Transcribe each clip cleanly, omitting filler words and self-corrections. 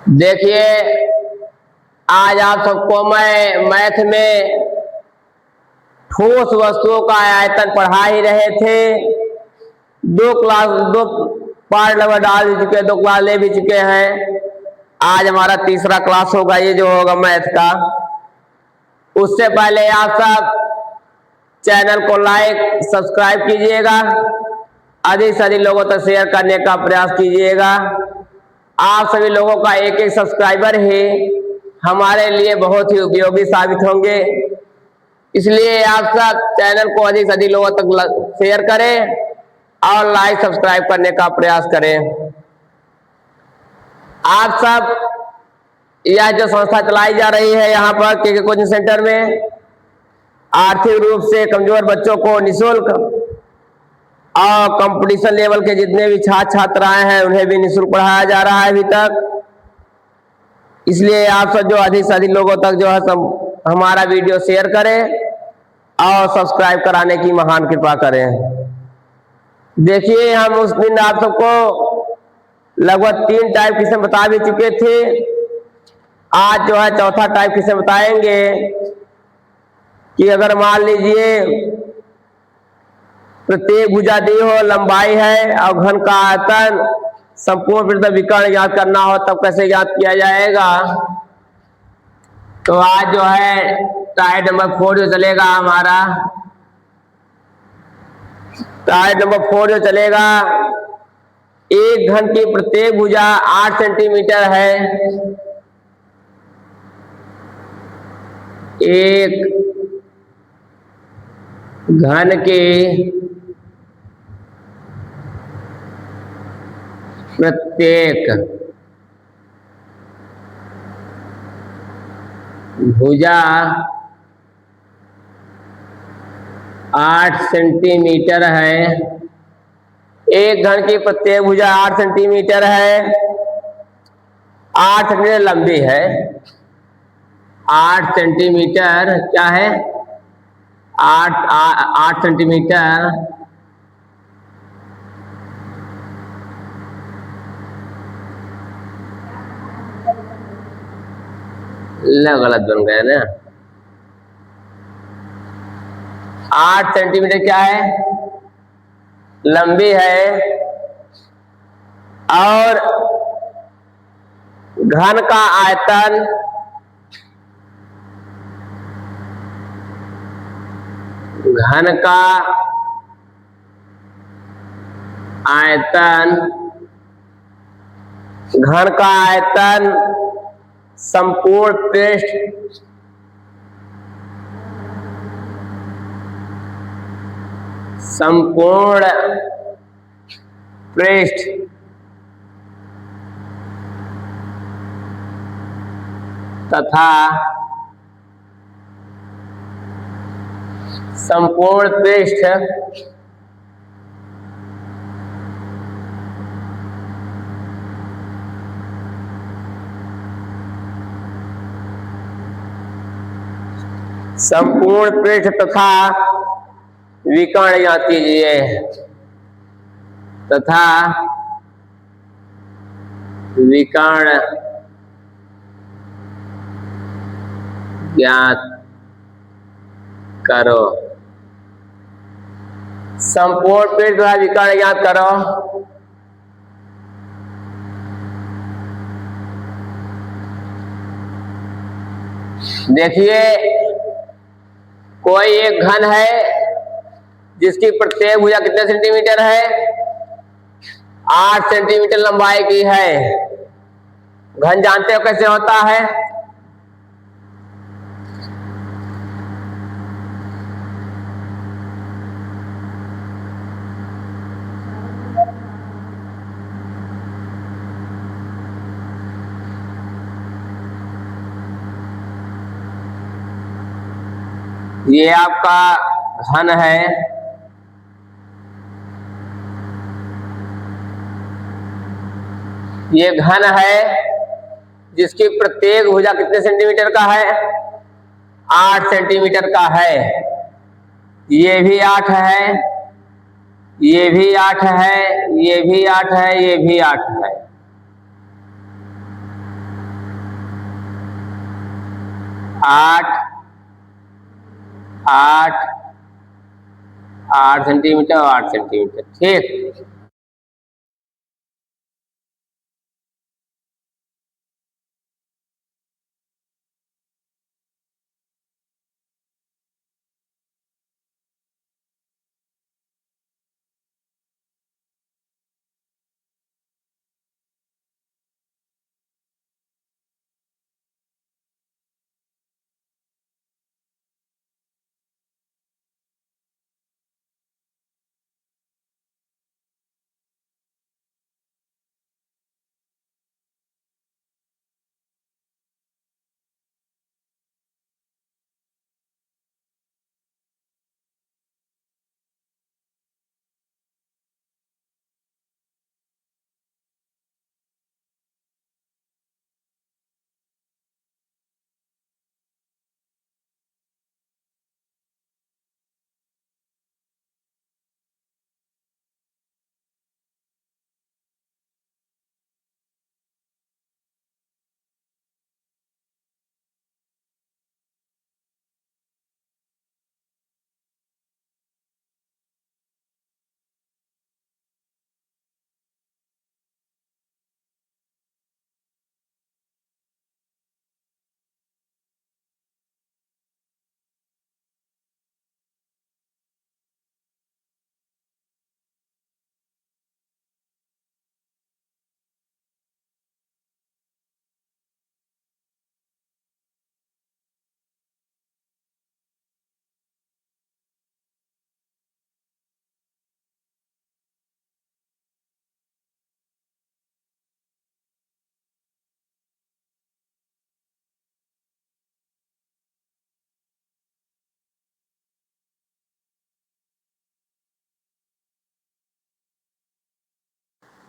देखिए, आज आप सबको मैं मैथ में ठोस वस्तुओं का आयतन पढ़ा ही रहे थे। दो पार्ट लगभग डाल भी चुके, 2 क्लास ले भी चुके हैं। आज हमारा तीसरा क्लास होगा, ये जो होगा मैथ का। उससे पहले आप सब चैनल को लाइक सब्सक्राइब कीजिएगा, अधिक से अधिक लोगों तक शेयर करने का प्रयास कीजिएगा। आप सभी लोगों का एक एक सब्सक्राइबर ही हमारे लिए बहुत ही उपयोगी साबित होंगे। इसलिए आप सब चैनल को अधिक से अधिक लोगों तक शेयर करें और लाइक सब्सक्राइब करने का प्रयास करें। आप सब यह जो संस्था चलाई जा रही है यहाँ पर के कोचिंग सेंटर में, आर्थिक रूप से कमजोर बच्चों को निःशुल्क और कंपटीशन लेवल के जितने भी छात्र छात्राएं हैं उन्हें भी निःशुल्क पढ़ाया जा रहा है अभी तक। इसलिए आप सब जो अधिक से अधिक लोगों तक जो है सब हमारा वीडियो शेयर करें और सब्सक्राइब कराने की महान कृपा करें। देखिए, हम उस दिन आप सबको लगभग 3 टाइप क्वेश्चन बता भी चुके थे। आज जो है चौथा टाइप क्वेश्चन बताएंगे कि अगर मान लीजिए प्रत्येक भुजा दी हो, लंबाई है और घन का आयतन संपूर्ण पृष्ठ विकर्ण ज्ञात करना हो, तब कैसे ज्ञात किया जाएगा। तो आज जो है टाइप नंबर 4 जो चलेगा हमारा, टाइप नंबर 4 जो चलेगा, एक घन की प्रत्येक भुजा 8 सेंटीमीटर है। एक घन की प्रत्येक भुजा 8 सेंटीमीटर है। एक घन की प्रत्येक भुजा 8 सेंटीमीटर है। 8 सेंटीमीटर लंबी है। 8 सेंटीमीटर क्या है? 8 सेंटीमीटर गलत बन गया ना। 8 सेंटीमीटर क्या है? लंबी है। और घन का आयतन संपूर्ण पृष्ठ तथा संपूर्ण पृष्ठ तथा विकर्ण ज्ञात कीजिए। तथा विकर्ण ज्ञात करो। संपूर्ण पृष्ठ तथा विकर्ण ज्ञात करो। देखिए, कोई एक घन है जिसकी प्रत्येक भुजा कितने सेंटीमीटर है? 8 सेंटीमीटर लंबाई की है। घन जानते हो कैसे होता है? ये आपका घन है। ये घन है जिसकी प्रत्येक भुजा कितने सेंटीमीटर का है? 8 सेंटीमीटर का है। ये भी 8 है, ये भी 8 है, ये भी 8 है, ये भी 8 है। 8 8 8 सेंटीमीटर और 8 सेंटीमीटर। ठीक,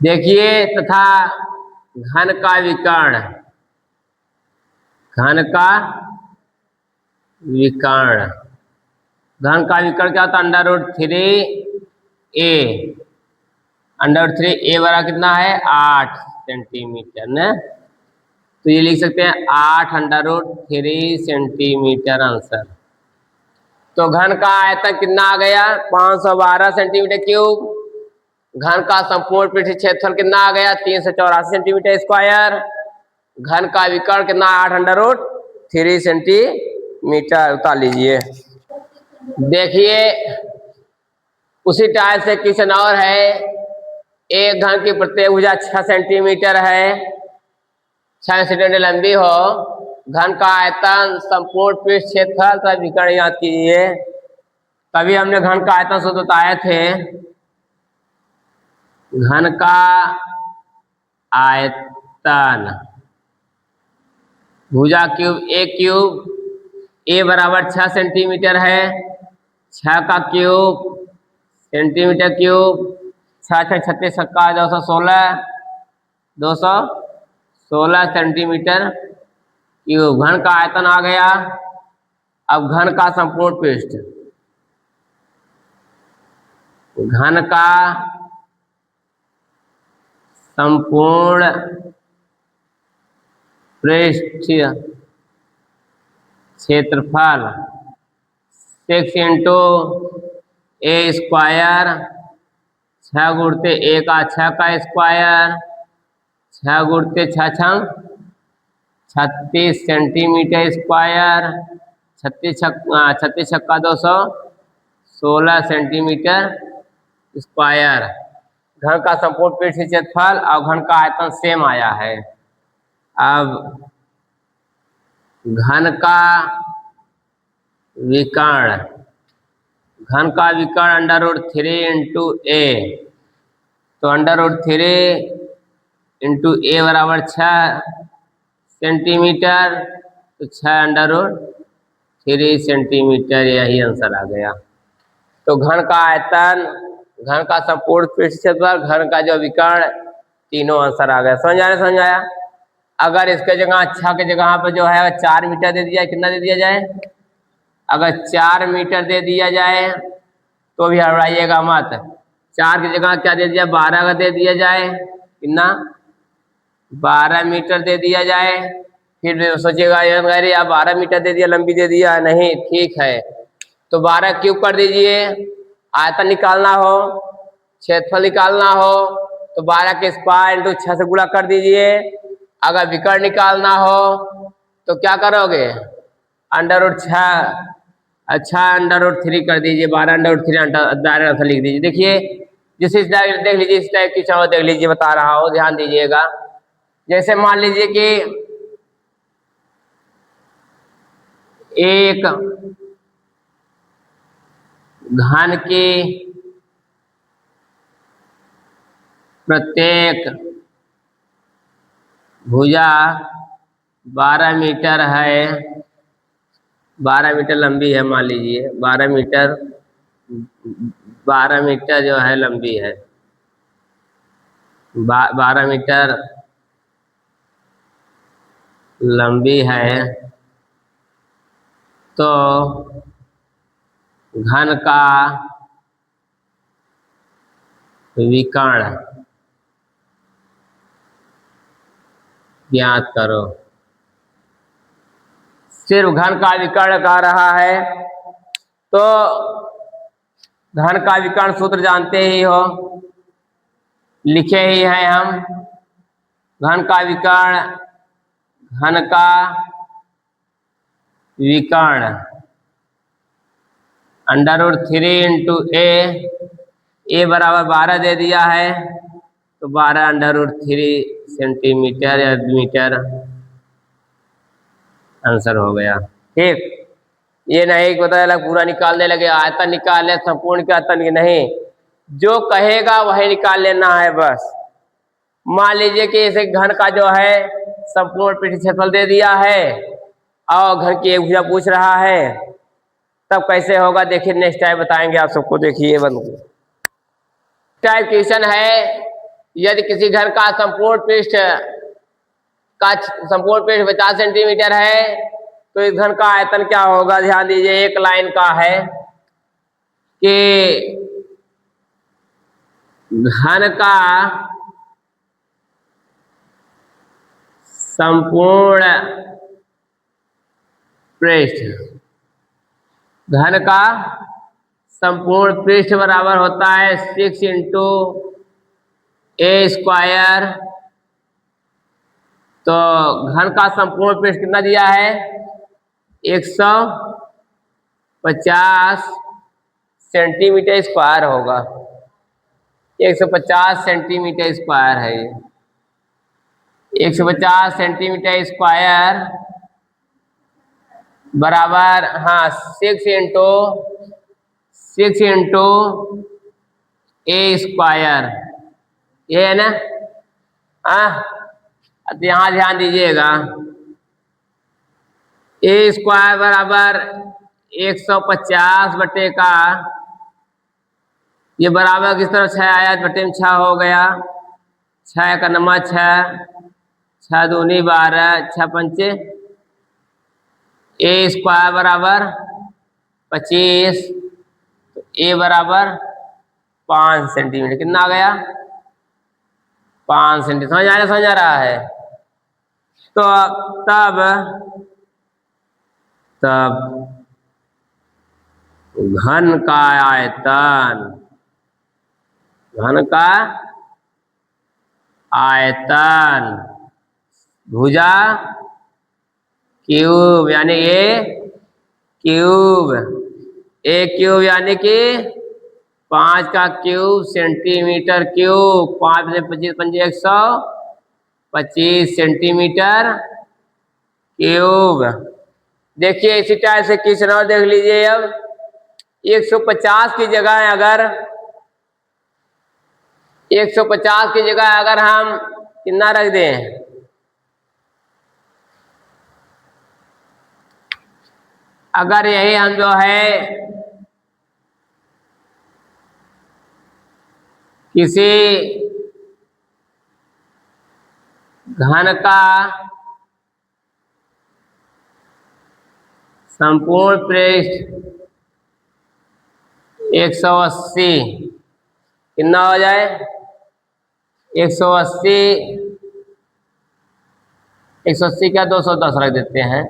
देखिए तथा घन का विकर्ण, घन का विकर्ण, घन का विकर्ण क्या होता है? √3a, √3a बराबर कितना है? 8 सेंटीमीटर न, तो ये लिख सकते हैं 8√3 सेंटीमीटर आंसर। तो घन का आयतन कितना आ गया? 512 सेंटीमीटर क्यूब। घन का संपूर्ण पृष्ठीय क्षेत्रफल कितना आ गया? 384 सेंटीमीटर स्क्वायर। घन का विकर्ण कितना? 8√3 सेंटीमीटर। उतार लीजिए। देखिए उसी टाइप से क्वेश्चन और है। एक घन की प्रत्येक भुजा 6 सेंटीमीटर है, 6 सेंटीमीटर लंबी हो। घन का आयतन, संपूर्ण पृष्ठ क्षेत्रफल का विकर्ण याद कीजिए। तभी हमने घन का आयतन सूत्र बताए थे। घन का आयतन भुजा क्यूब ए क्यूब, ए बराबर 6 सेंटीमीटर है, 6 का क्यूब सेंटीमीटर क्यूब, 6 6 36 छक्का 216, 216 सेंटीमीटर क्यूब। घन का आयतन आ गया। अब घन का संपूर्ण पृष्ठ, घन का संपूर्ण पृष्ठीय क्षेत्रफल 6 इंटू ए स्क्वायर, 6 गुणते ए का 6 का स्क्वायर, 6 गुणते 6 36 सेंटीमीटर स्क्वायर, 36 छक्का 216 सेंटीमीटर स्क्वायर। घन का संपूर्ण पृष्ठीय क्षेत्रफल और घन का आयतन सेम आया है। अब घन का विकर्ण, घन का विकर्ण √3 इंटू ए, तो √3 इंटू ए बराबर 6 सेंटीमीटर, तो 6√3 सेंटीमीटर, यही आंसर आ गया। तो घन का आयतन, घन का संपूर्ण पृष्ठ क्षेत्रफल, घन का जो विकर्ण, तीनों आंसर आ गया। समझ आया? समझ आया? अगर इसके जगह 6 के जगह पर जो है 4 मीटर दे दिया, कितना दे दिया जाए? अगर 4 मीटर दे दिया जाए तो भी हड़बड़ाइएगा मत। 4 की जगह क्या दे दिया? 12 का दे दिया जाए, कितना? 12 मीटर दे दिया जाए। फिर सोचिएगा यार अरे आप 12 मीटर दे दिया, लंबी दे दिया, नहीं ठीक है तो 12 क्यूब कर दीजिए। आयतन निकालना हो, क्षेत्रफल निकालना हो तो 12 के स्क्वायर इंटू 6 से गुणा कर दीजिए। अगर विकर्ण निकालना हो तो क्या करोगे, √6, अच्छा √3 कर दीजिए, 12√3 डायरेक्ट लिख दीजिए। देखिए जिस टाइप देख लीजिए, इस टाइप की चाहो देख लीजिए, बता रहा हूँ ध्यान दीजिएगा। जैसे मान लीजिए कि एक घन की प्रत्येक भुजा 12 मीटर है, 12 मीटर लंबी है, मान लीजिए 12 मीटर, 12 मीटर जो है लंबी है, 12 मीटर लंबी है, तो घन का विकर्ण ज्ञात करो। सिर्फ घन का विकर्ण कह रहा है तो घन का विकर्ण सूत्र जानते ही हो, लिखे ही हैं हम। घन का विकर्ण, घन का विकर्ण √3 इंटू ए बराबर 12 दे दिया है तो 12 √3 सेंटीमीटर या मीटर आंसर हो गया। ठीक, ये नहीं पता चला पूरा निकालने लगे, आयतन निकाल ले संपूर्ण के आयतन की नहीं, जो कहेगा वही निकाल लेना है बस। मान लीजिए कि इसे घन का जो है संपूर्ण पृष्ठ क्षेत्रफल दे दिया है और घर की एक भुजा पूछ रहा है, तब कैसे होगा देखिए नेक्स्ट टाइम बताएंगे आप सबको। देखिए बंद टाइप क्वेश्चन है, यदि किसी घर का संपूर्ण पृष्ठ 50 सेंटीमीटर है तो इस घन का आयतन क्या होगा। ध्यान दीजिए, एक लाइन का है कि घन का संपूर्ण पृष्ठ, घन का संपूर्ण पृष्ठ बराबर होता है 6 इंटू A²। तो घन का संपूर्ण पृष्ठ कितना दिया है, 150 सेंटीमीटर स्क्वायर होगा, 150 सेंटीमीटर स्क्वायर है ये, 150 सेंटीमीटर स्क्वायर बराबर, हाँ 6 इंटू A², ये है ना। तो यहाँ ध्यान दीजिएगा, A² बराबर 150 बटे का, ये बराबर किस तरह 6 आया, बटे में 6 हो गया, 6 का नंबर 6, 6 दूनी 12, 6 पंचे, A² बराबर 25, तो A बराबर 5 सेंटीमीटर, कितना आ गया 5 सेंटीमीटर। समझ आ रहा है। तो तब घन का आयतन, घन का आयतन भुजा क्यूब यानी A क्यूब यानी कि 5 का क्यूब सेंटीमीटर क्यूब, 5 से 25 पंजे 125 सेंटीमीटर क्यूब। देखिए इसी टाइप से क्वेश्चन और देख लीजिए। अब 150 की जगह अगर 150 की जगह अगर हम कितना रख दें, अगर यही हम जो है किसी घन का संपूर्ण पृष्ठ 180, कितना हो जाए 180 180 का 210 रख देते हैं।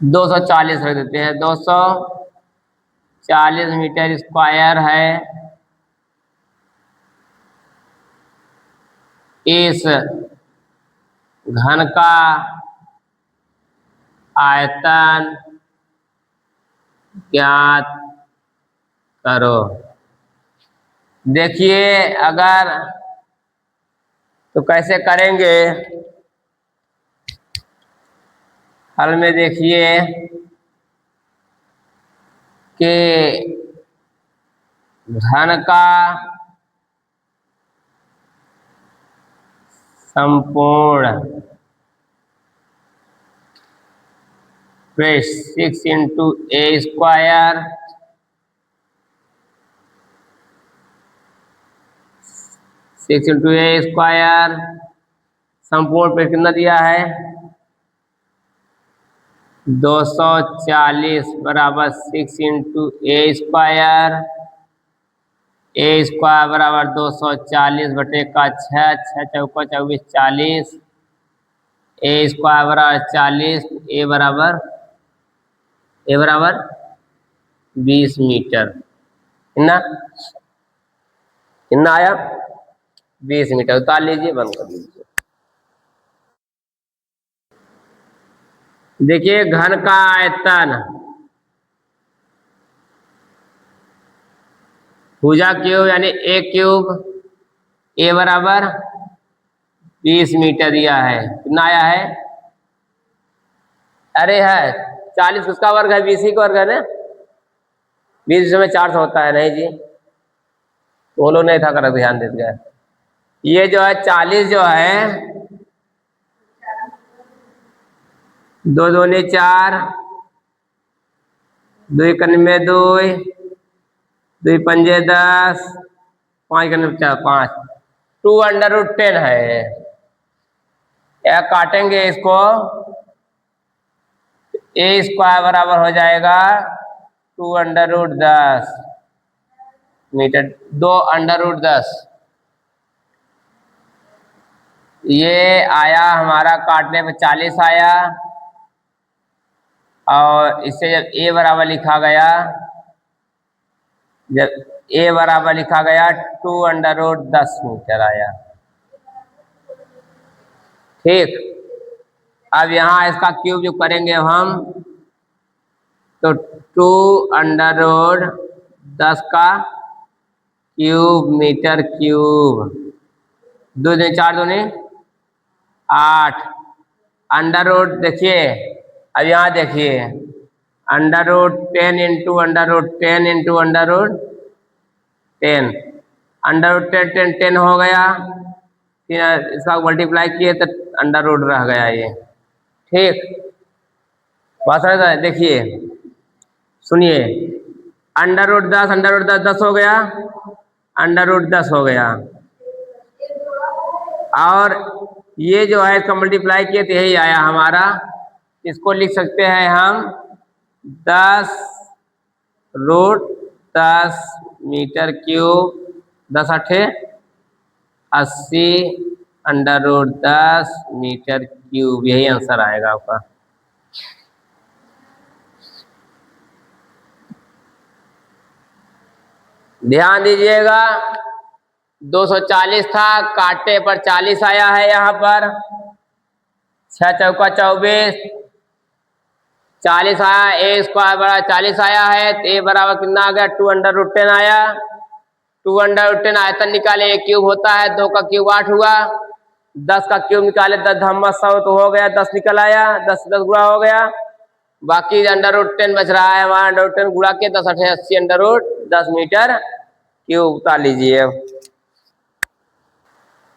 दो 240 रख देते हैं। 240 मीटर स्क्वायर है इस घन का आयतन ज्ञात करो। देखिए अगर तो कैसे करेंगे, हल में देखिए कि घन का संपूर्ण पृष्ठ 6 इंटू ए स्क्वायर 6 इंटू ए स्क्वायर संपूर्ण पृष्ठ कितना दिया है 240 बराबर 6 इंटू ए स्क्वायर बराबर 240 बटे का 6 6 चौका 24 40 ए स्क्वायर बराबर 40 ए बराबर 20 मीटर। कितना कितना आया 20 मीटर। उतार लीजिए, बंद कर लीजिए। देखिए घन का आयतन भुजा क्यूब यानी ए क्यूब ए बराबर 20 मीटर दिया है। कितना आया है, अरे है 40 उसका वर्ग है 20 का वर्ग है ना, 20 में 400 होता है। नहीं जी बोलो नहीं था कर ध्यान देते गए। ये जो है 40 जो है 2 दूनी 4 2 कन्मे 2 2 पंजे 10 5 कन्मे 5 2√10 है। या काटेंगे इसको ए स्क्वायर बराबर हो जाएगा 2√10 मीटर 2√10। ये आया हमारा काटने पे 40 आया और इससे जब ए बराबर लिखा गया, जब ए बराबर लिखा गया 2√10 मीटर आया। ठीक, अब यहाँ इसका क्यूब जो करेंगे हम तो 2√10 का क्यूब मीटर क्यूब 2 दूनी 4 दूनी 8 अंडर रूट। देखिए अब यहाँ देखिए √10 इंटू √10 इंटू √10 √10 10 हो गया, फिर इसका मल्टीप्लाई किए तो अंडर रूट रह गया ये। ठीक बात समझ में? देखिए सुनिए √10 10 हो गया, √10 हो गया और ये जो है इसका मल्टीप्लाई किए तो यही आया हमारा। इसको लिख सकते हैं हम 10√10 मीटर क्यूब 10 8 80 √10 मीटर क्यूब। यही आंसर आएगा आपका। ध्यान दीजिएगा 240 था, काटे पर 40 आया है। यहाँ पर 6 चौका 24 40 आया, ए स्क्वायर बराबर 40 आया है तो ए बराबर कितना आ गया 2√10 आया। 2√10 आयतन निकाले, एक क्यूब होता है, 2 का क्यूब 8 हुआ, 10 का क्यूब निकाले 10 धम्मा 100 तो हो गया, 10 निकल आया, 10 10 गुणा हो गया, बाकी √10 बच रहा है वहां। √10 गुणा के 10 8 80 √10 मीटर क्यूब। उतार लीजिए।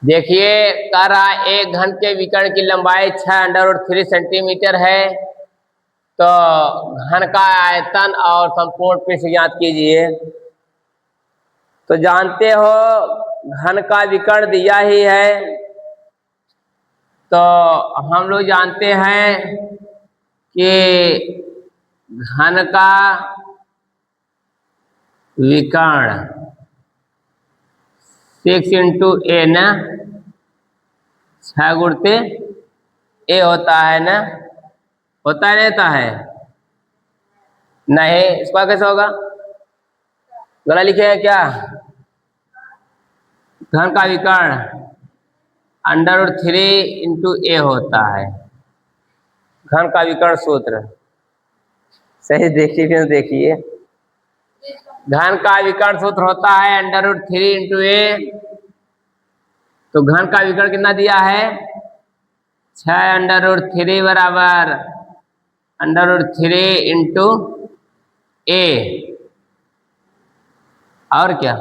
देखिए कह रहा है एक घन के विकर्ण की लंबाई 6√3 सेंटीमीटर है, तो घन का आयतन और संपूर्ण पृष्ठ ज्ञात कीजिए। तो जानते हो घन का विकर्ण दिया ही है, तो हम लोग जानते हैं कि घन का विकर्ण 6 इंटू ए ना, 6 गुणते ए होता है ना, होता है रहता है नहीं, इसका कैसे होगा, गलत लिखे हैं क्या। घन का विकर्ण √3 इंटू ए होता है, घन का विकर्ण सूत्र सही देखिए, फिर देखिए घन का विकर्ण सूत्र होता है √3 इंटू ए। तो घन का विकर्ण कितना दिया है, 6 बराबर √3 इंटू ए, और क्या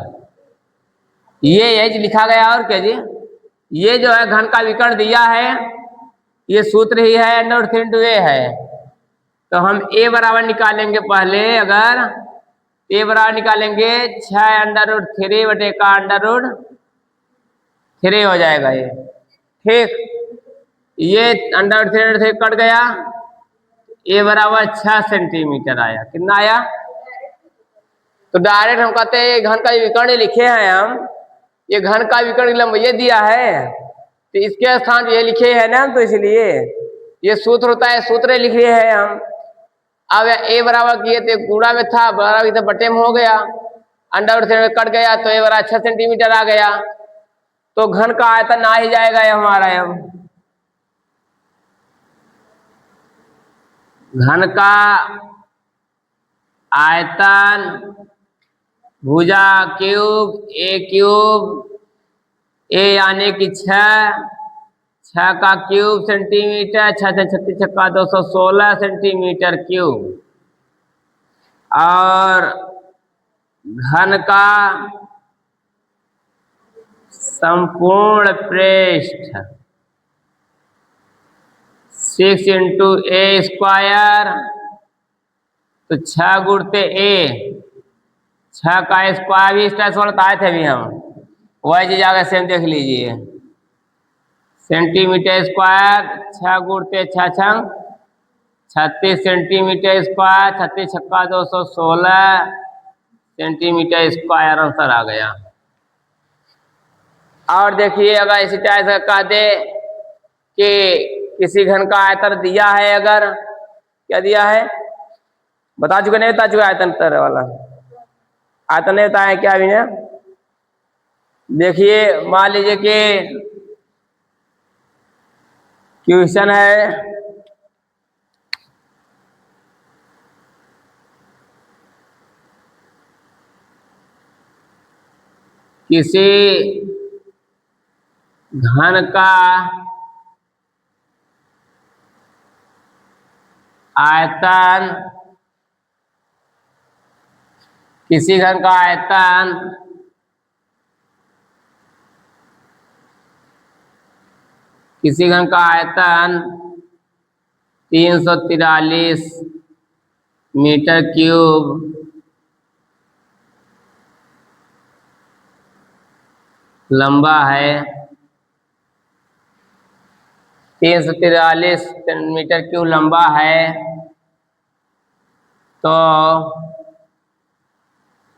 ये यही लिखा गया, और क्या जी, ये जो है घन का विकर्ण दिया है, ये सूत्र ही है √3 इंटू ए है। तो हम ए बराबर निकालेंगे पहले, अगर ए बराबर निकालेंगे 6 √3 बटे का √3 हो जाएगा ये, ठीक, ये √3 कट गया, ए बराबर 6 सेंटीमीटर आया, कितना आया। तो डायरेक्ट हम कहते हैं घन का विकर्ण लिखे हैं हम, ये घन का विकर्ण लंब ये दिया है, तो इसके स्थान ये लिखे हैं ना, तो इसलिए ये सूत्र होता है, सूत्र लिखे हैं हम। अब ए बराबर किए थे, गुणा में था, बराबर तो बटे में हो गया, √3 कट गया, तो ए बराबर 6 सेंटीमीटर आ गया। तो घन का आयतन आ ही जाएगा ये हमारा। अब घन का आयतन भुजा क्यूब ए यानी कि 6 का क्यूब सेंटीमीटर, 6 36 छक्का 216 सेंटीमीटर क्यूब, और घन का संपूर्ण पृष्ठ 6 इंटू ए स्क्वायर, तो 6 गुणते ए, 6 का स्क्वायर भी इस टाइप से बताए थे अभी हम, वही चीज आगे सेम देख लीजिए, सेंटीमीटर स्क्वायर 6 गुणते 6 छंग 36 सेंटीमीटर स्क्वायर, 36 छक्का 216 सेंटीमीटर स्क्वायर आंसर आ गया। और देखिए अगर इसी टाइप से कह दे कि किसी घन का आयतन दिया है, अगर क्या दिया है बता चुके, नहीं बता चुके, आयतन तर वाला आयतन नहीं बताया क्या अभी ने। देखिए मान लीजिए कि क्वेश्चन है किसी घन का आयतन, किसी घन का आयतन 343 मीटर क्यूब लंबा है, 343 मीटर क्यूब लंबा है, तो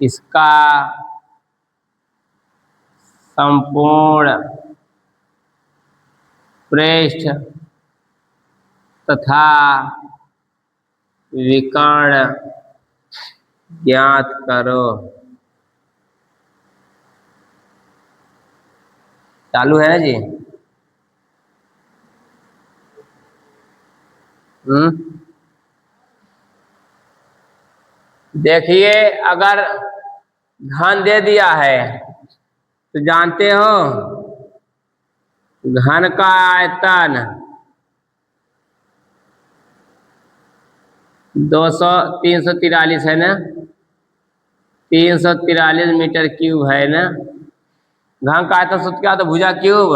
इसका संपूर्ण पृष्ठ तथा विकर्ण ज्ञात करो। चालू है ना जी। देखिए अगर घन दे दिया है तो जानते हो घन का आयतन 343 है ना, 343 मीटर क्यूब है ना। घन का आयतन सूत्र क्या होता है, भुजा क्यूब,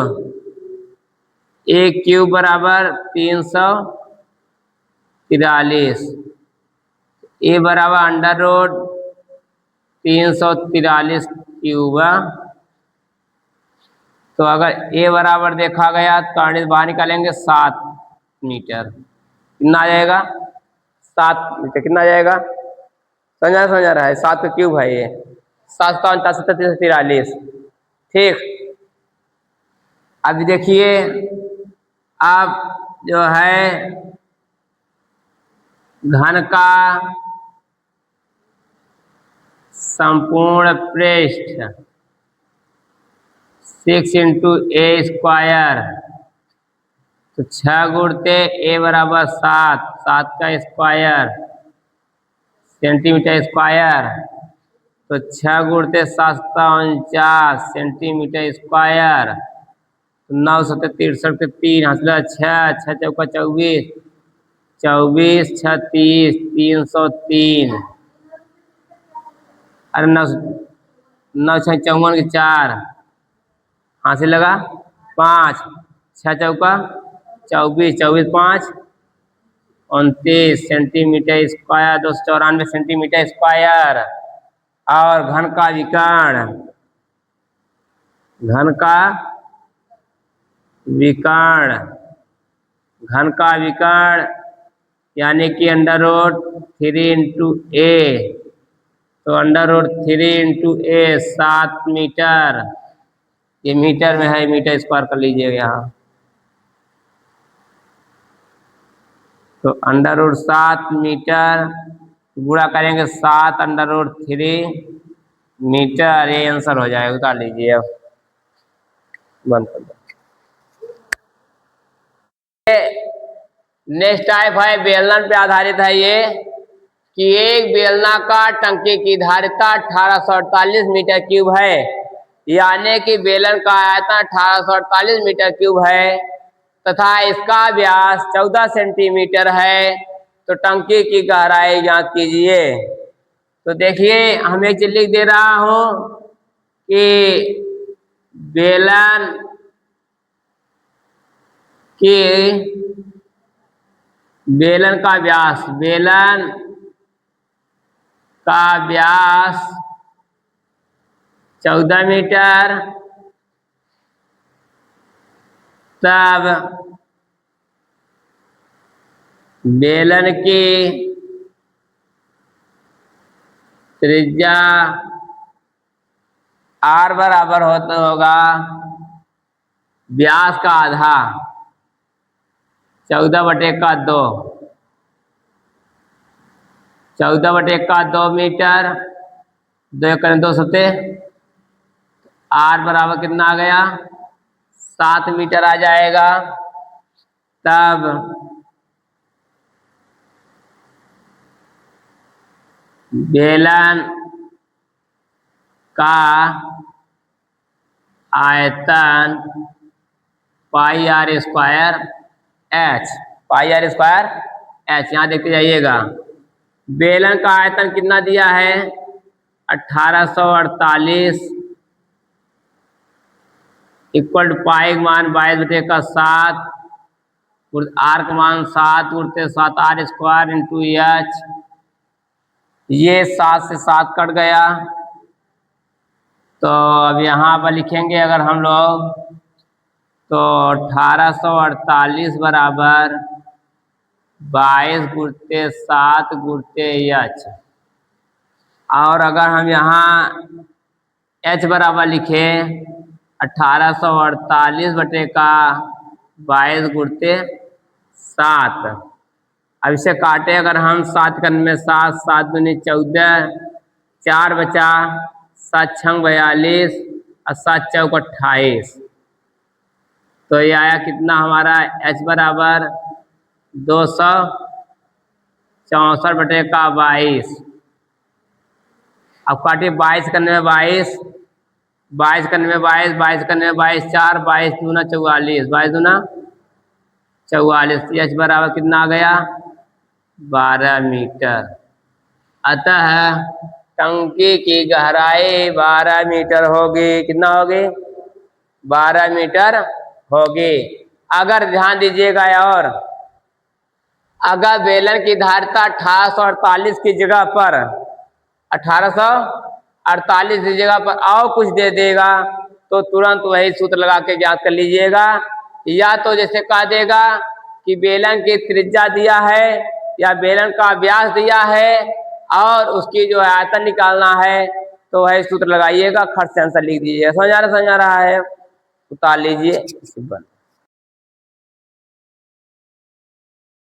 एक क्यूब बराबर 343, ए बराबर √343 क्यूब। तो अगर ए बराबर देखा गया तो कर्ण बाहर निकालेंगे 7 मीटर, कितना आ जाएगा 7 मीटर, कितना आ जाएगा समझा रहा है, 7 का क्यूब है ये। 749 ठीक। अब देखिए अब जो है घन का संपूर्ण पृष्ठ 6 इंटू ए स्क्वायर, तो 6 गुणते ए बराबर 7, 7 का स्क्वायर सेंटीमीटर स्क्वायर, तो 6 गुणते 749 सेंटीमीटर स्क्वायर, 9 7 63 के 3 हासिल 6, 6 चौका 24, 24 6 30, 303, अरे 9 9 6 54 के 4 हासिल लगा 5, 6 चौका 24, 24 5 29 सेंटीमीटर स्क्वायर, 294 सेंटीमीटर स्क्वायर। और घन का विकर्ण, घन का विकर्ण, घन का विकर्ण यानी कि अंडर रूट 3 इंटू ए, तो अंडर रूट 3 इंटू ए 7 मीटर, ये मीटर में है, मीटर स्क्वायर कर लीजिएगा यहाँ, तो अंडर रूट 7 मीटर गुणा करेंगे 7 अंडर रूट 3 मीटर, ये आंसर हो जाएगा, उतार लीजिए अब बंद कर दो। नेक्स्ट टाइप है बेलन पे आधारित है ये, कि एक बेलनाकार टंकी की धारिता 1848 मीटर क्यूब है, यानी कि बेलन का आयतन 1848 मीटर क्यूब है तथा इसका व्यास 14 सेंटीमीटर है, तो टंकी की गहराई ज्ञात कीजिए। तो देखिए हम एक चीज लिख दे रहा हूं कि बेलन की बेलन का व्यास, बेलन का व्यास 14 मीटर, तब बेलन की त्रिज्या r बराबर होगा व्यास का आधा 14/2, 14/2 मीटर, 2 करें 2 सते, r बराबर कितना आ गया 7 मीटर आ जाएगा। तब बेलन का आयतन pi R square H, pi R square H, यहाँ देखते जाइएगा बेलन का आयतन कितना दिया है 1848 इक्वल टू पाई का मान 22/7, आर का मान 7 × 7 आर स्क्वायर इंटू एच, ये 7 से 7 कट गया, तो अब यहाँ पर लिखेंगे अगर हम लोग, तो 1848 बराबर 22 × 7 × एच, और अगर हम यहाँ एच बराबर लिखे 1848/22 × 7, अब इसे काटे अगर हम 7 में 7, 7 दूनी 14, 4 बचा, 7 6 42 और 7 चौक 28, तो ये आया कितना हमारा h बराबर 264/22। अब काटिए 22 करने में 22, 22 करने में 22, 22 करने में 22, 4, 22 दूना 44, 22 दूना 44, h बराबर कितना आ गया 12 मीटर। अतः टंकी की गहराई 12 मीटर होगी, कितना होगी 12 मीटर होगी। अगर ध्यान दीजिएगा, और अगर बेलन की धारिता 1848 की जगह पर 1848 की जगह पर और कुछ दे देगा तो तुरंत वही सूत्र लगा के ज्ञात कर लीजिएगा। या तो जैसे कह देगा कि बेलन की त्रिज्या दिया है या बेलन का व्यास दिया है और उसकी जो आयतन निकालना है, तो वही सूत्र लगाइएगा, खट से आंसर लिख दीजिएगा। समझ आ रहा है? उतार लीजिए, बंद।